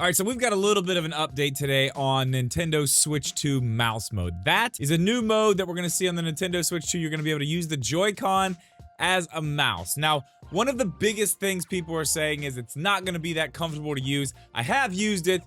All right, so we've got a little bit of an update today on Nintendo Switch 2 mouse mode. That is a new mode that we're going to see on the Nintendo Switch 2. You're going to be able to use the Joy-Con as a mouse. Now, one of the biggest things people are saying is it's not going to be that comfortable to use. I have used it.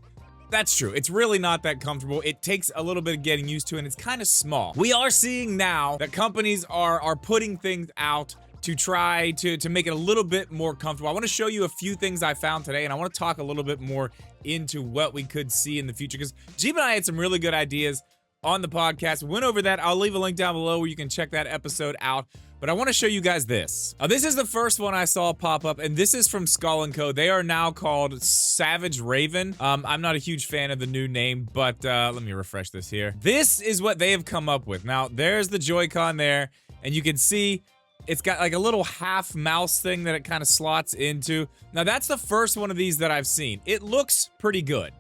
That's true. It's really not that comfortable. It takes a little bit of getting used to, and it's kind of small. We are seeing now that companies are putting things out to try to make it a little bit more comfortable. I want to show you a few things I found today, and I want to talk a little bit more into what we could see in the future, because Jeeb and I had some really good ideas on the podcast. We went over that. I'll leave a link down below where you can check that episode out. But I want to show you guys this. This is the first one I saw pop up, and this is from Skull & Co. They are now called Savage Raven. I'm not a huge fan of the new name, but let me refresh this here. This is what they have come up with. Now, there's the Joy-Con there, and you can see it's got like a little half mouse thing that it kind of slots into. Now, that's the first one of these that I've seen. It looks pretty good.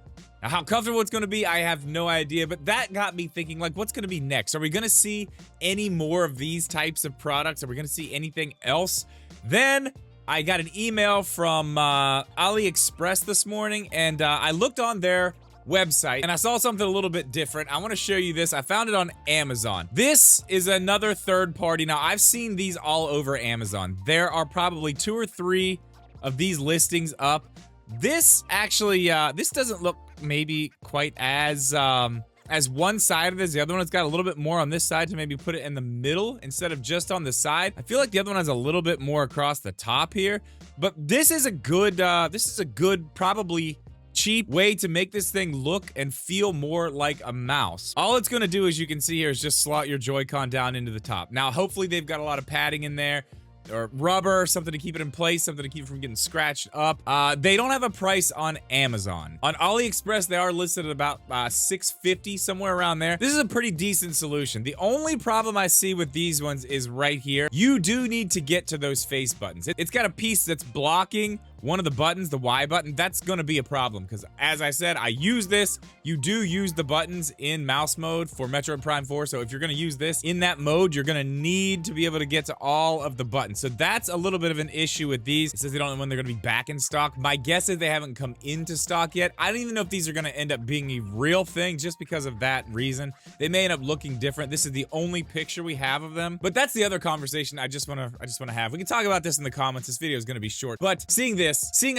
Now, how comfortable it's going to be, I have no idea, but that got me thinking, like, what's going to be next? Are we going to see any more of these types of products? Are we going to see anything else? Then I got an email from AliExpress this morning, and I looked on their website and I saw something a little bit different. I want to show you this. I found it on Amazon. This is another third party. Now, I've seen these all over Amazon. There are probably 2 or 3 of these listings up. This actually, this doesn't look maybe quite as one-sided as the other one. It's got a little bit more on this side to maybe put it in the middle instead of just on the side. I feel like the other one has a little bit more across the top here, but this is a good, probably cheap way to make this thing look and feel more like a mouse. All it's going to do, as you can see here, is just slot your Joy-Con down into the top. Now, hopefully they've got a lot of padding in there, or rubber, something to keep it in place, something to keep it from getting scratched up. They don't have a price on Amazon. On AliExpress, they are listed at about $6.50, somewhere around there. This is a pretty decent solution. The only problem I see with these ones is right here. You do need to get to those face buttons. It's got a piece that's blocking one of the buttons, the Y button. That's going to be a problem because, as I said, I use this. You do use the buttons in mouse mode for Metroid Prime 4, so if you're going to use this in that mode, you're going to need to be able to get to all of the buttons. So that's a little bit of an issue with these. It says they don't know when they're going to be back in stock. My guess is they haven't come into stock yet. I don't even know if these are going to end up being a real thing just because of that reason. They may end up looking different. This is the only picture we have of them, but that's the other conversation I just want to have. We can talk about this in the comments. This video is going to be short, but seeing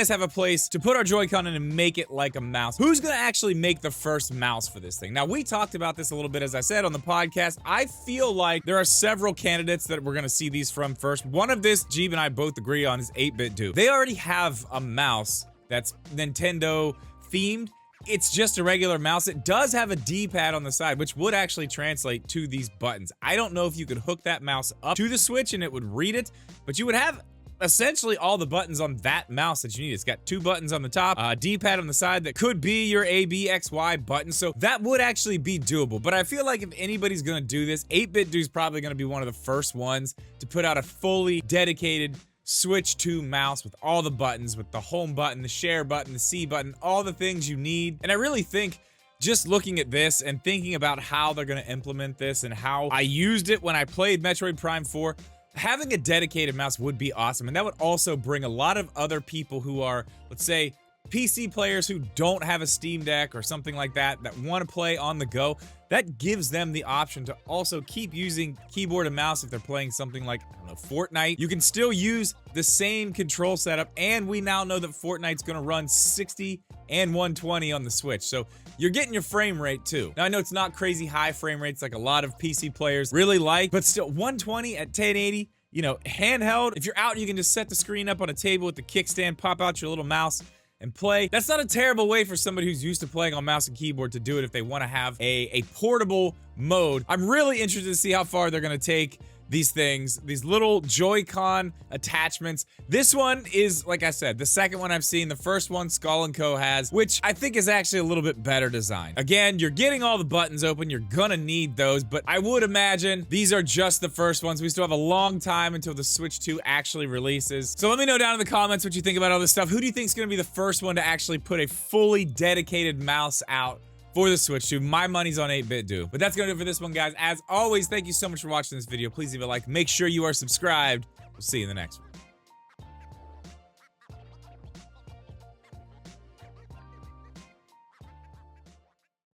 us have a place to put our Joy-Con in and make it like a mouse. Who's going to actually make the first mouse for this thing? Now, we talked about this a little bit, as I said, on the podcast. I feel like there are several candidates that we're going to see these from first. One of this, Jeeb and I both agree on, is 8-Bit Do. They already have a mouse that's Nintendo themed. It's just a regular mouse. It does have a D-pad on the side, which would actually translate to these buttons. I don't know if you could hook that mouse up to the Switch and it would read it, but you would have essentially all the buttons on that mouse that you need. It's got 2 buttons on the top, a D-pad on the side that could be your A, B, X, Y button, so that would actually be doable. But I feel like if anybody's gonna do this, 8-Bit Do is probably gonna be one of the first ones to put out a fully dedicated Switch 2 mouse with all the buttons, with the home button, the share button, the C button, all the things you need. And I really think, just looking at this and thinking about how they're gonna implement this and how I used it when I played Metroid Prime 4, having a dedicated mouse would be awesome, and that would also bring a lot of other people who are, let's say, PC players who don't have a Steam Deck or something like that want to play on the go. That gives them the option to also keep using keyboard and mouse if they're playing something like, I don't know, Fortnite. You can still use the same control setup, and we now know that Fortnite's going to run 60 and 120 on the Switch, so you're getting your frame rate too. Now, I know it's not crazy high frame rates like a lot of PC players really like, but still 120 at 1080, you know, handheld. If you're out, you can just set the screen up on a table with the kickstand, pop out your little mouse, and play. That's not a terrible way for somebody who's used to playing on mouse and keyboard to do it if they want to have a portable mode. I'm really interested to see how far they're going to take these things, these little Joy-Con attachments. This one is, like I said, the second one I've seen. The first one Skull & Co. has, which I think is actually a little bit better designed. Again, you're getting all the buttons open. You're gonna need those, but I would imagine these are just the first ones. We still have a long time until the Switch 2 actually releases. So let me know down in the comments what you think about all this stuff. Who do you think is gonna be the first one to actually put a fully dedicated mouse out for the Switch 2? My money's on 8-Bit Do. But that's gonna do it for this one, guys. As always, thank you so much for watching this video. Please leave a like. Make sure you are subscribed. We'll see you in the next one.